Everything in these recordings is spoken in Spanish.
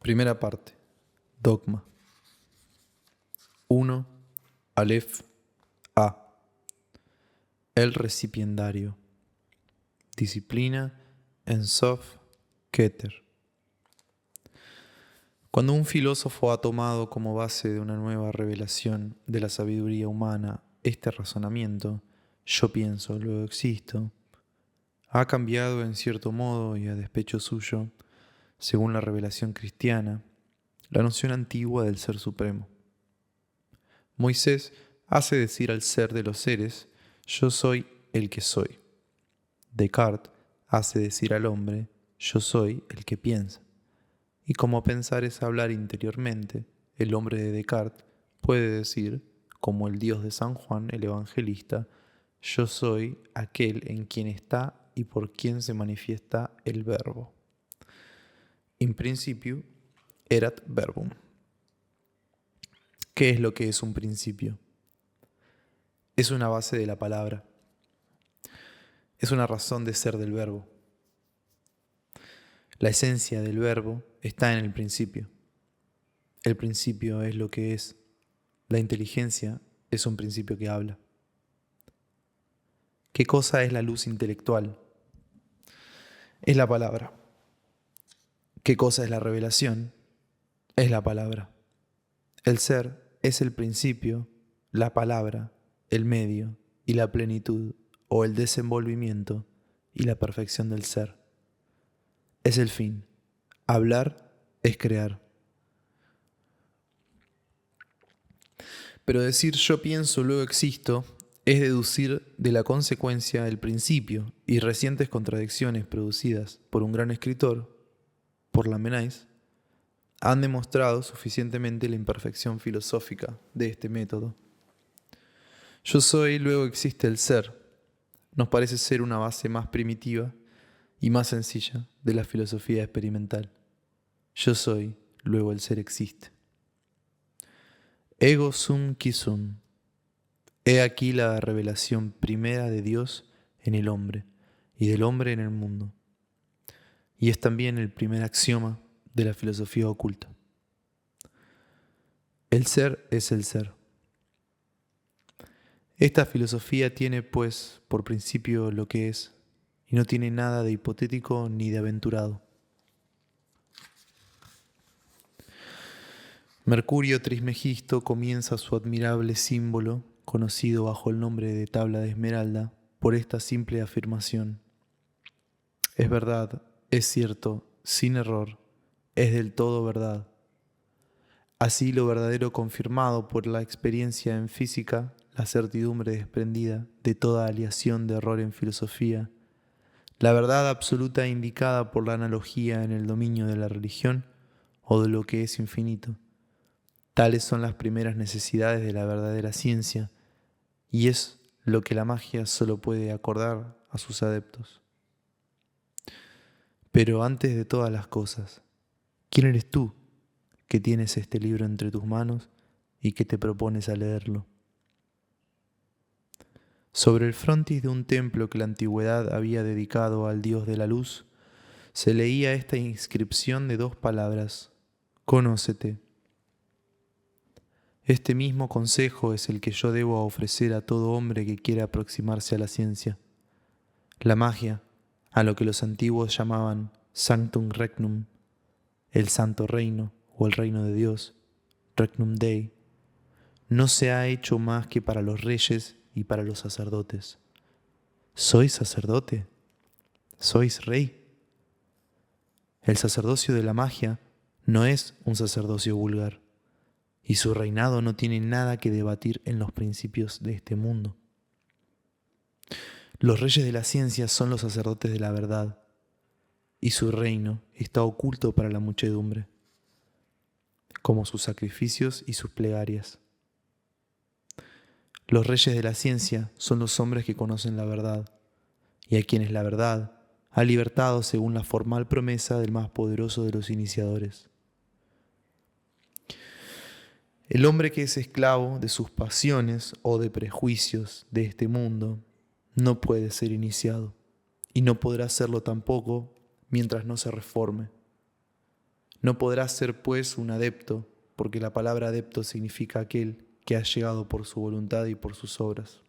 Primera parte. Dogma. 1. Aleph A. El recipiendario. Disciplina en Sof Keter. Cuando un filósofo ha tomado como base de una nueva revelación de la sabiduría humana este razonamiento, yo pienso, luego existo, ha cambiado en cierto modo y a despecho suyo, según la revelación cristiana, la noción antigua del Ser Supremo. Moisés hace decir al ser de los seres, yo soy el que soy. Descartes hace decir al hombre, yo soy el que piensa. Y como pensar es hablar interiormente, el hombre de Descartes puede decir, como el Dios de San Juan el Evangelista, yo soy aquel en quien está y por quien se manifiesta el Verbo. In principio erat verbum. ¿Qué es lo que es un principio? Es una base de la palabra. Es una razón de ser del verbo. La esencia del verbo está en el principio. El principio es lo que es. La inteligencia es un principio que habla. ¿Qué cosa es la luz intelectual? Es la palabra. ¿Qué cosa es la revelación? Es la palabra. El ser es el principio, la palabra, el medio y la plenitud o el desenvolvimiento y la perfección del ser. Es el fin. Hablar es crear. Pero decir yo pienso, luego existo, es deducir de la consecuencia el principio y recientes contradicciones producidas por un gran escritor, por Lamennais, han demostrado suficientemente la imperfección filosófica de este método. Yo soy, luego existe el ser, nos parece ser una base más primitiva y más sencilla de la filosofía experimental. Yo soy, luego el ser existe. Ego sum qui sum. He aquí la revelación primera de Dios en el hombre y del hombre en el mundo. Y es también el primer axioma de la filosofía oculta. El ser es el ser. Esta filosofía tiene, pues, por principio lo que es, y no tiene nada de hipotético ni de aventurado. Mercurio Trismegisto comienza su admirable símbolo, conocido bajo el nombre de tabla de esmeralda, por esta simple afirmación. Es verdad, es cierto, sin error, es del todo verdad. Así lo verdadero confirmado por la experiencia en física, la certidumbre desprendida de toda aleación de error en filosofía, la verdad absoluta indicada por la analogía en el dominio de la religión o de lo que es infinito. Tales son las primeras necesidades de la verdadera ciencia, y es lo que la magia solo puede acordar a sus adeptos. Pero antes de todas las cosas, ¿quién eres tú que tienes este libro entre tus manos y que te propones a leerlo? Sobre el frontis de un templo que la antigüedad había dedicado al dios de la luz, se leía esta inscripción de 2 palabras: Conócete. Este mismo consejo es el que yo debo ofrecer a todo hombre que quiera aproximarse a la ciencia. La magia, a lo que los antiguos llamaban Sanctum Regnum, el santo reino o el reino de Dios, Regnum Dei, no se ha hecho más que para los reyes y para los sacerdotes. ¿Sois sacerdote? ¿Sois rey? El sacerdocio de la magia no es un sacerdocio vulgar, y su reinado no tiene nada que debatir en los principios de este mundo. Los reyes de la ciencia son los sacerdotes de la verdad, y su reino está oculto para la muchedumbre, como sus sacrificios y sus plegarias. Los reyes de la ciencia son los hombres que conocen la verdad, y a quienes la verdad ha libertado según la formal promesa del más poderoso de los iniciadores. El hombre que es esclavo de sus pasiones o de prejuicios de este mundo no puede ser iniciado, y no podrá serlo tampoco mientras no se reforme. No podrás ser pues un adepto, porque la palabra adepto significa aquel que ha llegado por su voluntad y por sus obras.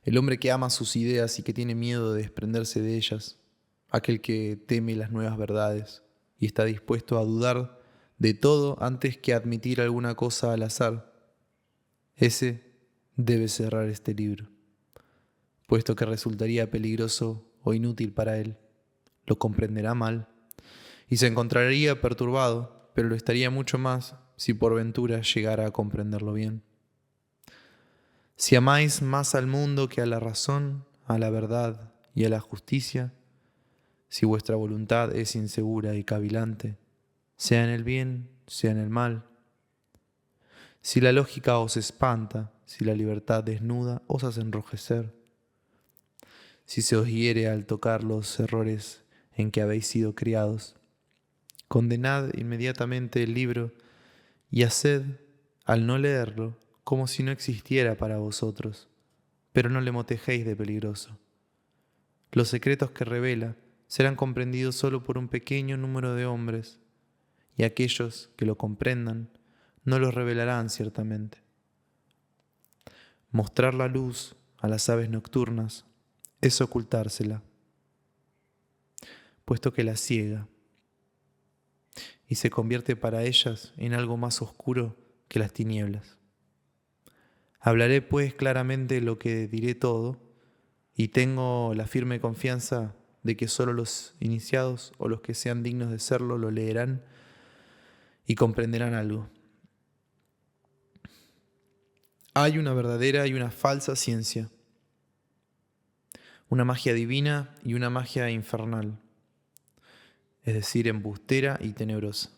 El hombre que ama sus ideas y que tiene miedo de desprenderse de ellas, aquel que teme las nuevas verdades y está dispuesto a dudar de todo antes que admitir alguna cosa al azar, ese debe cerrar este libro, puesto que resultaría peligroso o inútil para él. Lo comprenderá mal y se encontraría perturbado, pero lo estaría mucho más si por ventura llegara a comprenderlo bien. Si amáis más al mundo que a la razón, a la verdad y a la justicia, si vuestra voluntad es insegura y cavilante, sea en el bien, sea en el mal, si la lógica os espanta, si la libertad desnuda os hace enrojecer, si se os hiere al tocar los errores en que habéis sido criados, condenad inmediatamente el libro y haced, al no leerlo, como si no existiera para vosotros, pero no le motejéis de peligroso. Los secretos que revela serán comprendidos solo por un pequeño número de hombres, y aquellos que lo comprendan no los revelarán ciertamente. Mostrar la luz a las aves nocturnas es ocultársela, puesto que la ciega, y se convierte para ellas en algo más oscuro que las tinieblas. Hablaré pues claramente lo que diré todo, y tengo la firme confianza de que solo los iniciados o los que sean dignos de serlo lo leerán y comprenderán algo. Hay una verdadera y una falsa ciencia, una magia divina y una magia infernal, es decir, embustera y tenebrosa.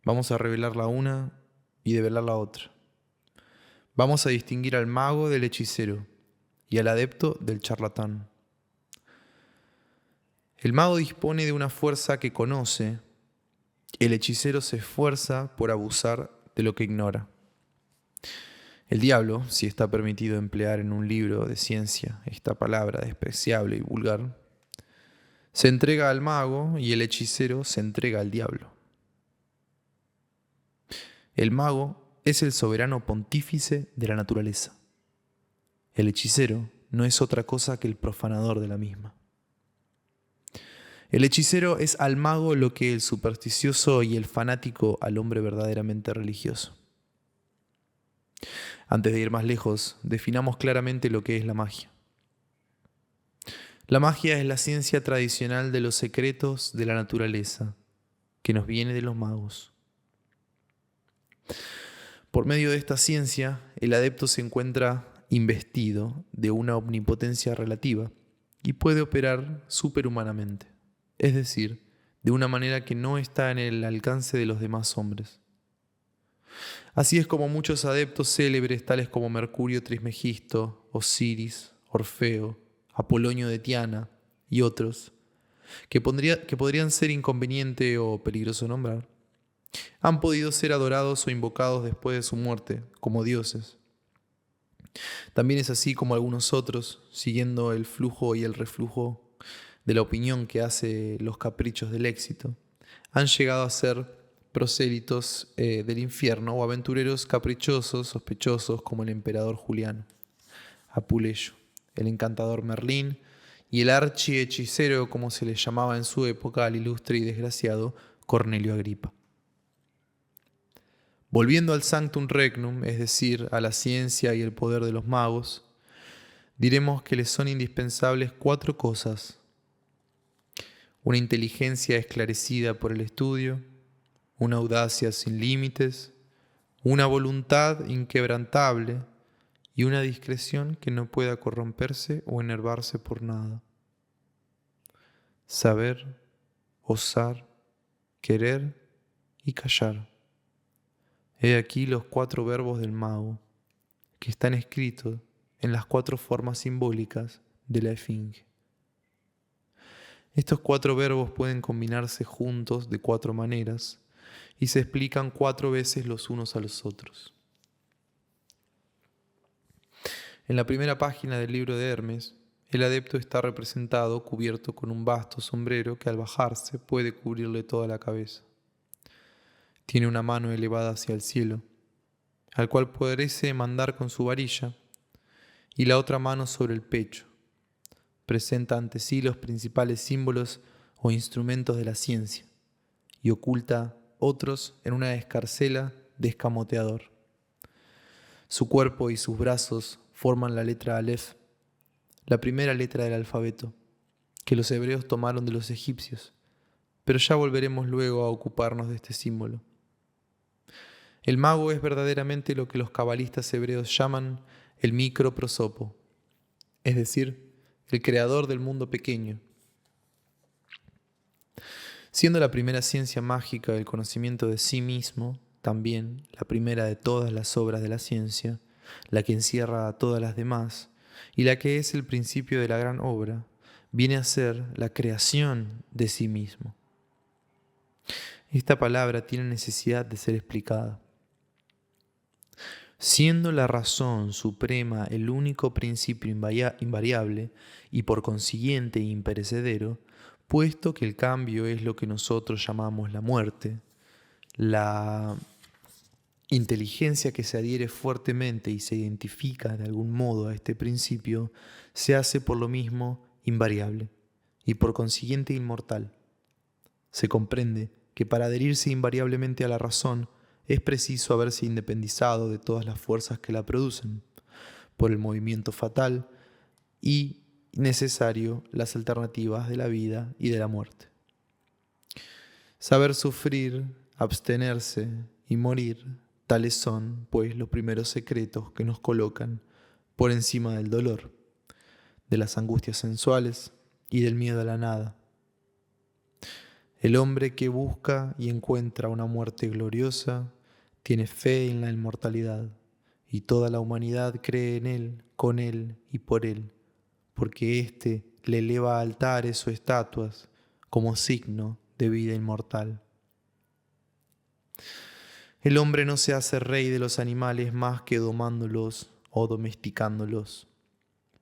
Vamos a revelar la una y develar la otra. Vamos a distinguir al mago del hechicero y al adepto del charlatán. El mago dispone de una fuerza que conoce, el hechicero se esfuerza por abusar de lo que ignora. El diablo, si está permitido emplear en un libro de ciencia esta palabra despreciable y vulgar, se entrega al mago y el hechicero se entrega al diablo. El mago es el soberano pontífice de la naturaleza. El hechicero no es otra cosa que el profanador de la misma. El hechicero es al mago lo que el supersticioso y el fanático al hombre verdaderamente religioso. Antes de ir más lejos, definamos claramente lo que es la magia. La magia es la ciencia tradicional de los secretos de la naturaleza, que nos viene de los magos. Por medio de esta ciencia, el adepto se encuentra investido de una omnipotencia relativa y puede operar superhumanamente, es decir, de una manera que no está en el alcance de los demás hombres. Así es como muchos adeptos célebres, tales como Mercurio Trismegisto, Osiris, Orfeo, Apolonio de Tiana y otros, que podrían ser inconveniente o peligroso nombrar, han podido ser adorados o invocados después de su muerte como dioses. También es así como algunos otros, siguiendo el flujo y el reflujo de la opinión que hace los caprichos del éxito, han llegado a ser prosélitos del infierno o aventureros caprichosos, sospechosos, como el emperador Juliano, Apuleyo, el encantador Merlín y el archihechicero, como se le llamaba en su época al ilustre y desgraciado Cornelio Agripa. Volviendo al Sanctum Regnum, es decir, a la ciencia y el poder de los magos, diremos que les son indispensables 4 cosas: una inteligencia esclarecida por el estudio, una audacia sin límites, una voluntad inquebrantable y una discreción que no pueda corromperse o enervarse por nada. Saber, osar, querer y callar. He aquí los 4 verbos del mago, que están escritos en las 4 formas simbólicas de la esfinge. Estos 4 verbos pueden combinarse juntos de 4 maneras y se explican 4 veces los unos a los otros. En la primera página del libro de Hermes, El adepto está representado cubierto con un vasto sombrero que al bajarse puede cubrirle toda la cabeza. Tiene una mano elevada hacia el cielo, al cual parece mandar con su varilla, y la otra mano sobre el pecho. Presenta ante sí los principales símbolos o instrumentos de la ciencia, y oculta otros en una escarcela de escamoteador. Su cuerpo y sus brazos forman la letra Aleph, la primera letra del alfabeto, que los hebreos tomaron de los egipcios, pero ya volveremos luego a ocuparnos de este símbolo. El mago es verdaderamente lo que los cabalistas hebreos llaman el microprosopo, es decir, el creador del mundo pequeño. Siendo la primera ciencia mágica el conocimiento de sí mismo, también la primera de todas las obras de la ciencia, la que encierra a todas las demás, y la que es el principio de la gran obra, viene a ser la creación de sí mismo. Esta palabra tiene necesidad de ser explicada. Siendo la razón suprema el único principio invariable y por consiguiente imperecedero, puesto que el cambio es lo que nosotros llamamos la muerte, la inteligencia que se adhiere fuertemente y se identifica de algún modo a este principio, se hace por lo mismo invariable y por consiguiente inmortal. Se comprende que para adherirse invariablemente a la razón es preciso haberse independizado de todas las fuerzas que la producen, por el movimiento fatal y necesario las alternativas de la vida y de la muerte. Saber sufrir, abstenerse y morir, tales son, pues, los primeros secretos que nos colocan por encima del dolor, de las angustias sensuales y del miedo a la nada. El hombre que busca y encuentra una muerte gloriosa tiene fe en la inmortalidad, y toda la humanidad cree en él, con él y por él, porque éste le eleva a altares o estatuas como signo de vida inmortal. El hombre no se hace rey de los animales más que domándolos o domesticándolos,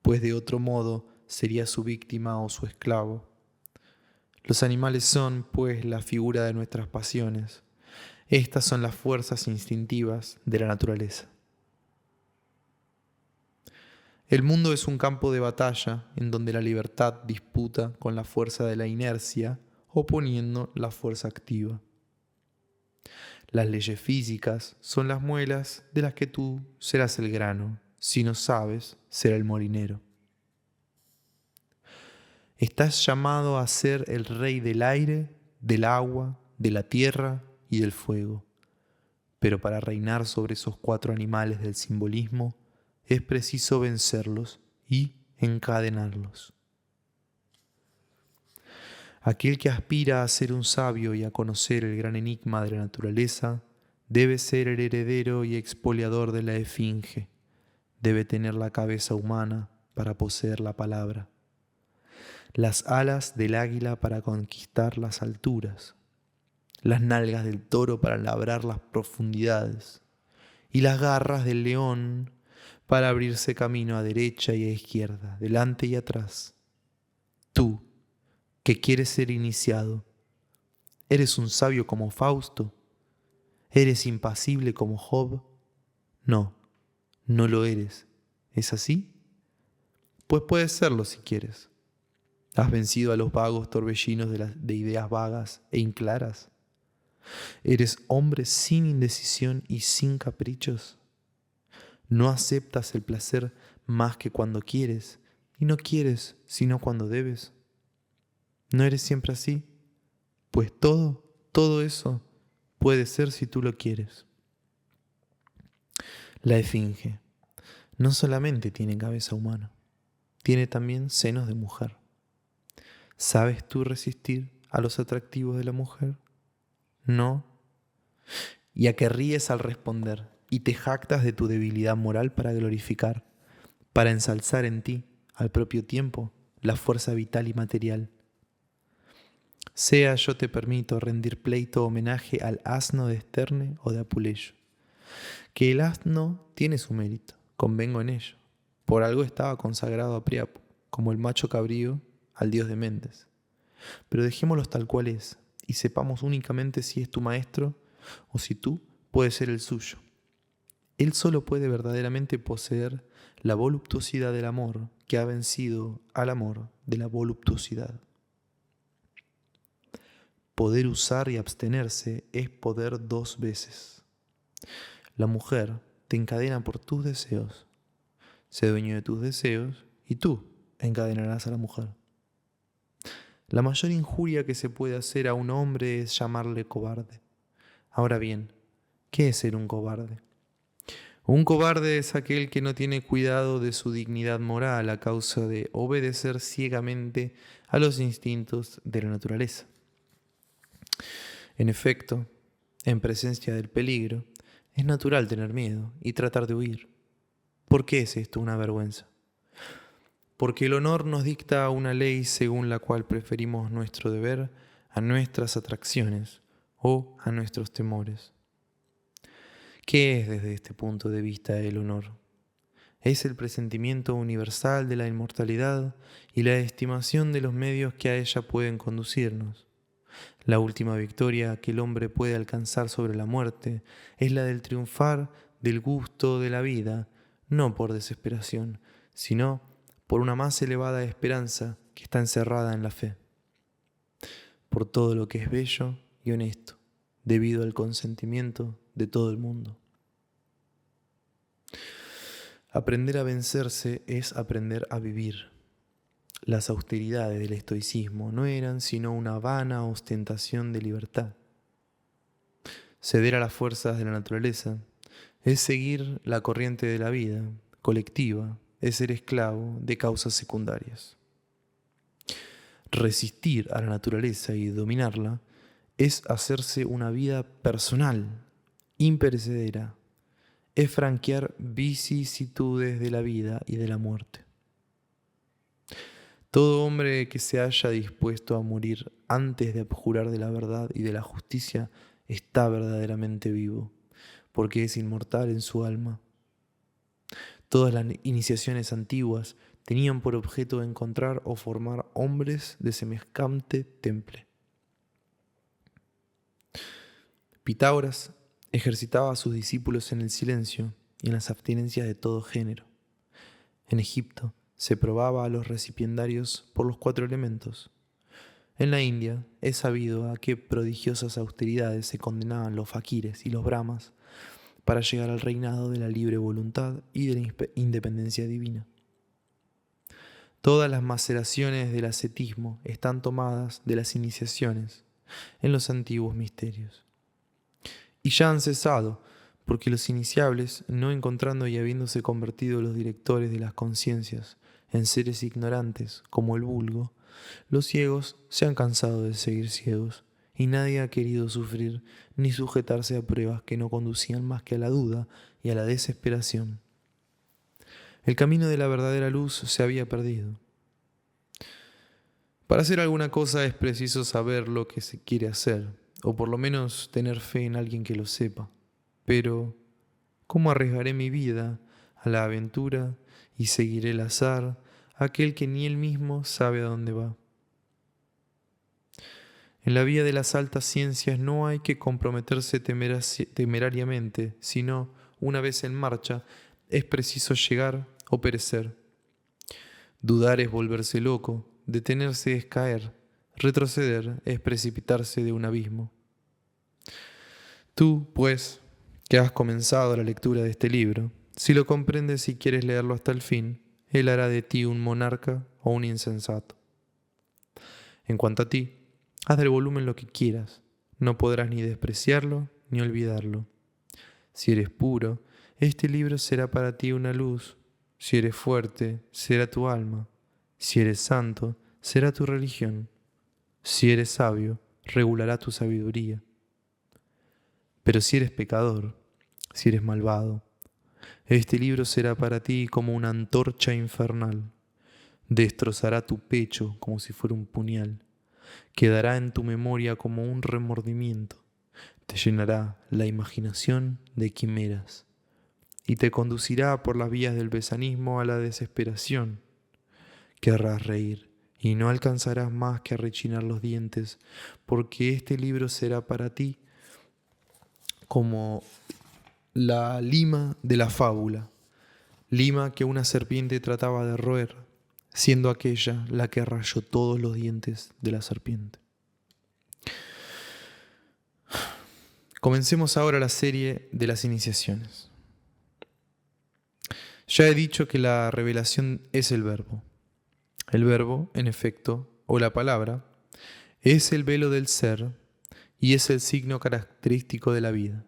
pues de otro modo sería su víctima o su esclavo. Los animales son, pues, la figura de nuestras pasiones. Estas son las fuerzas instintivas de la naturaleza. El mundo es un campo de batalla en donde la libertad disputa con la fuerza de la inercia, oponiendo la fuerza activa. Las leyes físicas son las muelas de las que tú serás el grano. Si no sabes, será el molinero. Estás llamado a ser el rey del aire, del agua, de la tierra y del fuego. Pero para reinar sobre esos 4 animales del simbolismo, es preciso vencerlos y encadenarlos. Aquel que aspira a ser un sabio y a conocer el gran enigma de la naturaleza, debe ser el heredero y expoliador de la esfinge. Debe tener la cabeza humana para poseer la palabra, las alas del águila para conquistar las alturas, las nalgas del toro para labrar las profundidades, y las garras del león para abrirse camino a derecha y a izquierda, delante y atrás. Tú, que quieres ser iniciado, ¿eres un sabio como Fausto? ¿Eres impasible como Job? No, no lo eres. ¿Es así? Pues puedes serlo si quieres. ¿Has vencido a los vagos torbellinos de ideas vagas e inclaras? ¿Eres hombre sin indecisión y sin caprichos? ¿No aceptas el placer más que cuando quieres y no quieres sino cuando debes? ¿No eres siempre así? Pues todo eso puede ser si tú lo quieres. La esfinge no solamente tiene cabeza humana, tiene también senos de mujer. ¿Sabes tú resistir a los atractivos de la mujer? No. ¿Y a qué ríes al responder? Y te jactas de tu debilidad moral para glorificar, para ensalzar en ti, al propio tiempo, la fuerza vital y material. Sea, yo te permito, rendir pleito homenaje al asno de Esterne o de Apuleyo. Que el asno tiene su mérito, convengo en ello. Por algo estaba consagrado a Priapo. como el macho cabrío al dios de Mendes. Pero dejémoslos tal cual es, y sepamos únicamente si es tu maestro o si tú puedes ser el suyo. Él solo puede verdaderamente poseer la voluptuosidad del amor que ha vencido al amor de la voluptuosidad. Poder usar y abstenerse es poder dos veces. La mujer te encadena por tus deseos. Sé dueño de tus deseos y tú encadenarás a la mujer. La mayor injuria que se puede hacer a un hombre es llamarle cobarde. Ahora bien, ¿qué es ser un cobarde? Un cobarde es aquel que no tiene cuidado de su dignidad moral a causa de obedecer ciegamente a los instintos de la naturaleza. En efecto, en presencia del peligro, es natural tener miedo y tratar de huir. ¿Por qué es esto una vergüenza? Porque el honor nos dicta una ley según la cual preferimos nuestro deber a nuestras atracciones o a nuestros temores. ¿Qué es desde este punto de vista el honor? Es el presentimiento universal de la inmortalidad y la estimación de los medios que a ella pueden conducirnos. La última victoria que el hombre puede alcanzar sobre la muerte es la del triunfar del gusto de la vida, no por desesperación, sino por una más elevada esperanza que está encerrada en la fe, por todo lo que es bello y honesto, debido al consentimiento de todo el mundo. Aprender a vencerse es aprender a vivir. Las austeridades del estoicismo no eran sino una vana ostentación de libertad. Ceder a las fuerzas de la naturaleza es seguir la corriente de la vida colectiva, es ser esclavo de causas secundarias. Resistir a la naturaleza y dominarla es hacerse una vida personal, imperecedera, es franquear vicisitudes de la vida y de la muerte. Todo hombre que se haya dispuesto a morir antes de abjurar de la verdad y de la justicia está verdaderamente vivo, porque es inmortal en su alma. Todas las iniciaciones antiguas tenían por objeto encontrar o formar hombres de semejante temple. Pitágoras ejercitaba a sus discípulos en el silencio y en las abstinencias de todo género. En Egipto se probaba a los recipiendarios por los 4 elementos. En la India es sabido a qué prodigiosas austeridades se condenaban los faquires y los brahmas para llegar al reinado de la libre voluntad y de la independencia divina. Todas las maceraciones del ascetismo están tomadas de las iniciaciones en los antiguos misterios. Y ya han cesado, porque los iniciables, no encontrando y habiéndose convertido los directores de las conciencias en seres ignorantes como el vulgo, los ciegos se han cansado de seguir ciegos, y nadie ha querido sufrir ni sujetarse a pruebas que no conducían más que a la duda y a la desesperación. El camino de la verdadera luz se había perdido. Para hacer alguna cosa es preciso saber lo que se quiere hacer, o por lo menos tener fe en alguien que lo sepa. Pero, ¿cómo arriesgaré mi vida a la aventura y seguiré el azar, aquel que ni él mismo sabe a dónde va? En la vía de las altas ciencias no hay que comprometerse temerariamente, sino, una vez en marcha, es preciso llegar o perecer. Dudar es volverse loco, detenerse es caer, retroceder es precipitarse de un abismo. Tú, pues, que has comenzado la lectura de este libro, si lo comprendes y quieres leerlo hasta el fin, él hará de ti un monarca o un insensato. En cuanto a ti, haz del volumen lo que quieras, no podrás ni despreciarlo ni olvidarlo. Si eres puro, este libro será para ti una luz. Si eres fuerte, será tu alma. Si eres santo, será tu religión. Si eres sabio, regulará tu sabiduría. Pero si eres pecador, si eres malvado, este libro será para ti como una antorcha infernal. Destrozará tu pecho como si fuera un puñal. Quedará en tu memoria como un remordimiento. Te llenará la imaginación de quimeras y te conducirá por las vías del besanismo a la desesperación. Querrás reír y no alcanzarás más que a rechinar los dientes, porque este libro será para ti como la lima de la fábula, lima que una serpiente trataba de roer, siendo aquella la que rayó todos los dientes de la serpiente. Comencemos ahora la serie de las iniciaciones. Ya he dicho que la revelación es el verbo. El verbo, en efecto, o la palabra, es el velo del ser y es el signo característico de la vida.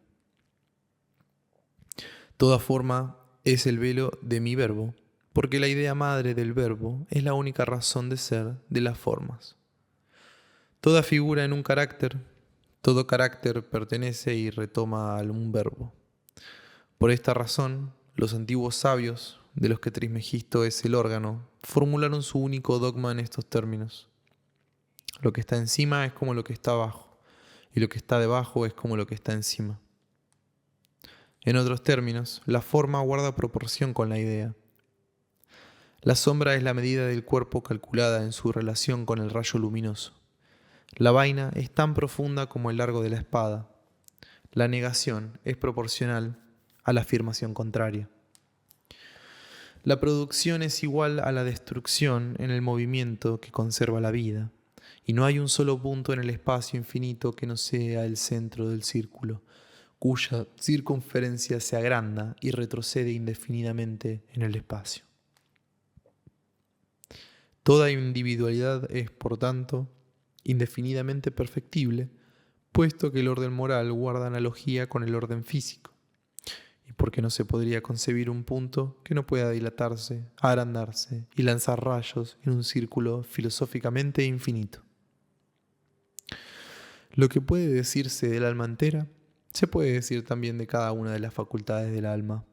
Toda forma es el velo de mi verbo, porque la idea madre del verbo es la única razón de ser de las formas. Toda figura en un carácter, todo carácter pertenece y retoma a un verbo. Por esta razón, los antiguos sabios, de los que Trismegisto es el órgano, formularon su único dogma en estos términos. Lo que está encima es como lo que está abajo, y lo que está debajo es como lo que está encima. En otros términos, la forma guarda proporción con la idea. La sombra es la medida del cuerpo calculada en su relación con el rayo luminoso. La vaina es tan profunda como el largo de la espada. La negación es proporcional a la afirmación contraria. La producción es igual a la destrucción en el movimiento que conserva la vida, y no hay un solo punto en el espacio infinito que no sea el centro del círculo, cuya circunferencia se agranda y retrocede indefinidamente en el espacio. Toda individualidad es, por tanto, indefinidamente perfectible, puesto que el orden moral guarda analogía con el orden físico, y porque no se podría concebir un punto que no pueda dilatarse, agrandarse y lanzar rayos en un círculo filosóficamente infinito. Lo que puede decirse del alma entera, se puede decir también de cada una de las facultades del alma.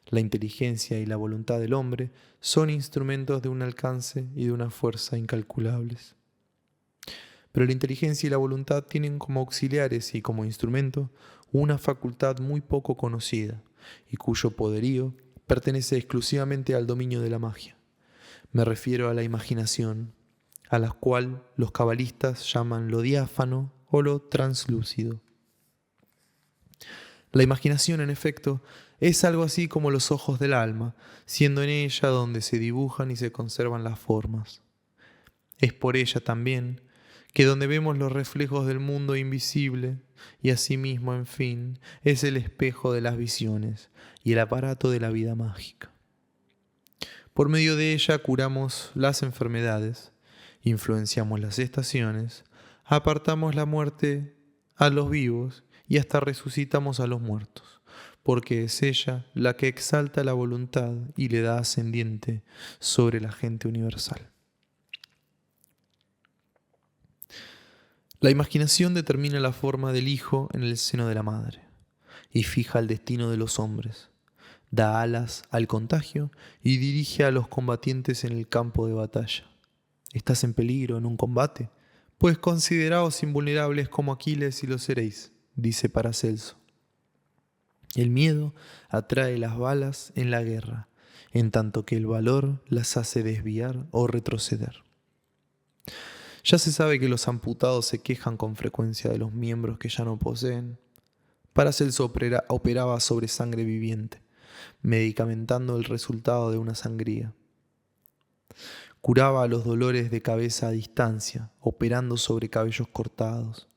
La inteligencia y la voluntad del hombre son instrumentos de un alcance y de una fuerza incalculables. Pero la inteligencia y la voluntad tienen como auxiliares y como instrumento una facultad muy poco conocida y cuyo poderío pertenece exclusivamente al dominio de la magia. Me refiero a la imaginación, a la cual los cabalistas llaman lo diáfano o lo translúcido. La imaginación, en efecto, es algo así como los ojos del alma, siendo en ella donde se dibujan y se conservan las formas. Es por ella también que donde vemos los reflejos del mundo invisible, y asimismo, en fin, es el espejo de las visiones y el aparato de la vida mágica. Por medio de ella curamos las enfermedades, influenciamos las estaciones, apartamos la muerte a los vivos y hasta resucitamos a los muertos, porque es ella la que exalta la voluntad y le da ascendiente sobre la gente universal. La imaginación determina la forma del hijo en el seno de la madre y fija el destino de los hombres. Da alas al contagio y dirige a los combatientes en el campo de batalla. ¿Estás en peligro en un combate? Pues consideraos invulnerables como Aquiles y lo seréis, dice Paracelso. El miedo atrae las balas en la guerra, en tanto que el valor las hace desviar o retroceder. Ya se sabe que los amputados se quejan con frecuencia de los miembros que ya no poseen. Paracelso operaba sobre sangre viviente, medicamentando el resultado de una sangría. Curaba los dolores de cabeza a distancia, operando sobre cabellos cortados.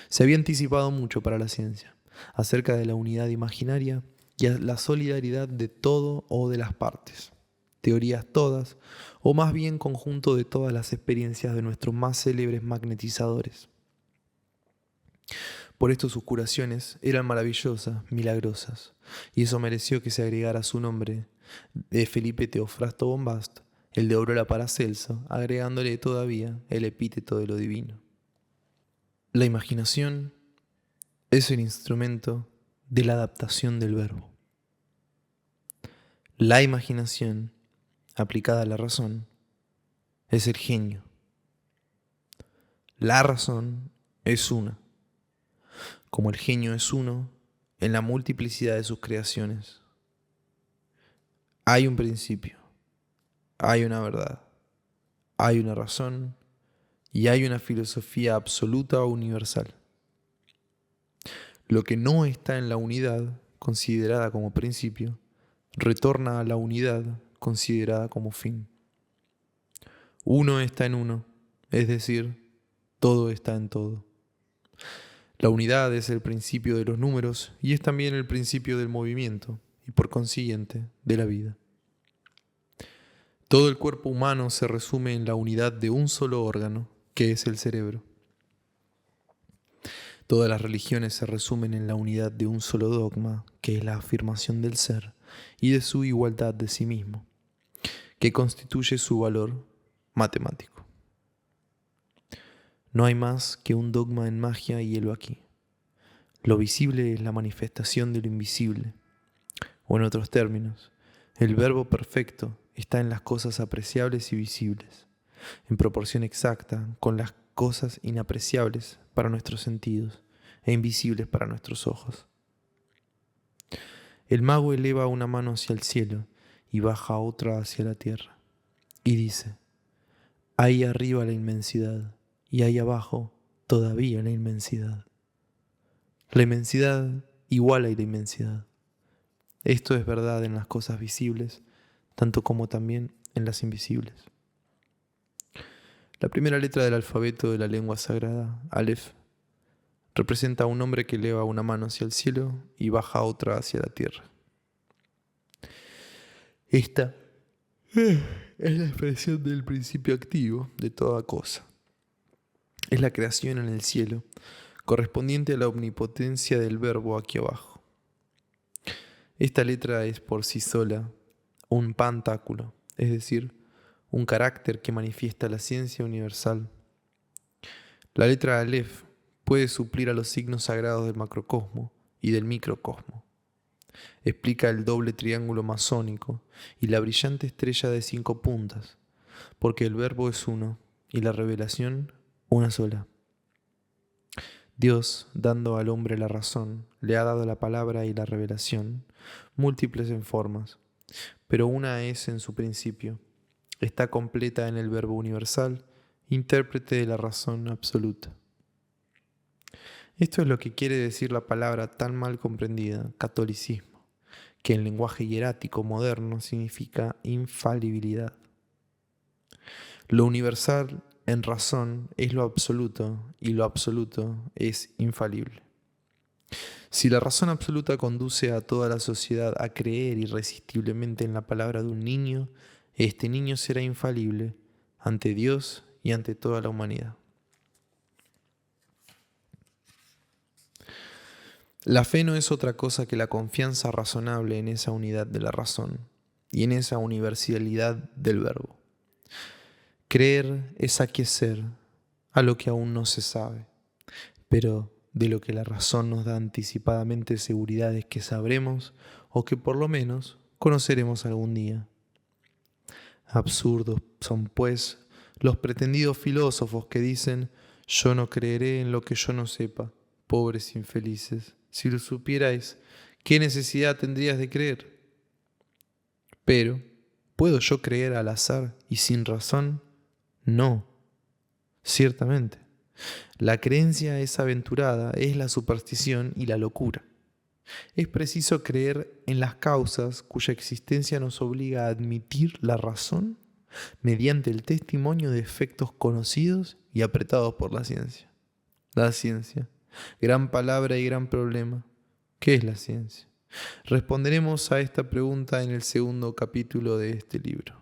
Se había anticipado mucho para la ciencia, acerca de la unidad imaginaria y a la solidaridad de todo o de las partes. Teorías todas, o más bien conjunto de todas las experiencias de nuestros más célebres magnetizadores. Por esto sus curaciones eran maravillosas, milagrosas, y eso mereció que se agregara su nombre de Felipe Teofrasto Bombast, el de Aurora Paracelso, agregándole todavía el epíteto de lo divino. La imaginación es el instrumento de la adaptación del verbo. La imaginación, aplicada a la razón, es el genio. La razón es una, como el genio es uno en la multiplicidad de sus creaciones. Hay un principio, hay una verdad, hay una razón y hay una filosofía absoluta o universal. Lo que no está en la unidad, considerada como principio, retorna a la unidad, considerada como fin. Uno está en uno, es decir, todo está en todo. La unidad es el principio de los números y es también el principio del movimiento y por consiguiente de la vida. Todo el cuerpo humano se resume en la unidad de un solo órgano, que es el cerebro. Todas las religiones se resumen en la unidad de un solo dogma, que es la afirmación del ser y de su igualdad de sí mismo, que constituye su valor matemático. No hay más que un dogma en magia y helo aquí. Lo visible es la manifestación de lo invisible, o en otros términos, el verbo perfecto está en las cosas apreciables y visibles, en proporción exacta con las cosas inapreciables para nuestros sentidos e invisibles para nuestros ojos. El mago eleva una mano hacia el cielo y baja otra hacia la tierra, y dice: ahí arriba la inmensidad, y ahí abajo todavía la inmensidad. La inmensidad iguala a la inmensidad. Esto es verdad en las cosas visibles, tanto como también en las invisibles. La primera letra del alfabeto de la lengua sagrada, Aleph, representa a un hombre que eleva una mano hacia el cielo y baja otra hacia la tierra. Esta es la expresión del principio activo de toda cosa. Es la creación en el cielo, correspondiente a la omnipotencia del verbo aquí abajo. Esta letra es por sí sola un pantáculo, es decir, un carácter que manifiesta la ciencia universal. La letra Aleph puede suplir a los signos sagrados del macrocosmo y del microcosmo. Explica el doble triángulo masónico y la brillante estrella de 5 puntas, porque el verbo es uno y la revelación una sola. Dios, dando al hombre la razón, le ha dado la palabra y la revelación, múltiples en formas, pero una es en su principio. Está completa en el verbo universal, intérprete de la razón absoluta. Esto es lo que quiere decir la palabra tan mal comprendida, catolicismo, que en lenguaje hierático moderno significa infalibilidad. Lo universal en razón es lo absoluto y lo absoluto es infalible. Si la razón absoluta conduce a toda la sociedad a creer irresistiblemente en la palabra de un niño, este niño será infalible ante Dios y ante toda la humanidad. La fe no es otra cosa que la confianza razonable en esa unidad de la razón y en esa universalidad del verbo. Creer es aquecer a lo que aún no se sabe, pero de lo que la razón nos da anticipadamente seguridades que sabremos o que por lo menos conoceremos algún día. Absurdos son, pues, los pretendidos filósofos que dicen: yo no creeré en lo que yo no sepa. Pobres infelices, si lo supierais, ¿qué necesidad tendrías de creer? Pero, ¿puedo yo creer al azar y sin razón? No, ciertamente. La creencia es aventurada, es la superstición y la locura. Es preciso creer en las causas cuya existencia nos obliga a admitir la razón mediante el testimonio de efectos conocidos y apretados por la ciencia. La ciencia, gran palabra y gran problema. ¿Qué es la ciencia? Responderemos a esta pregunta en el segundo capítulo de este libro.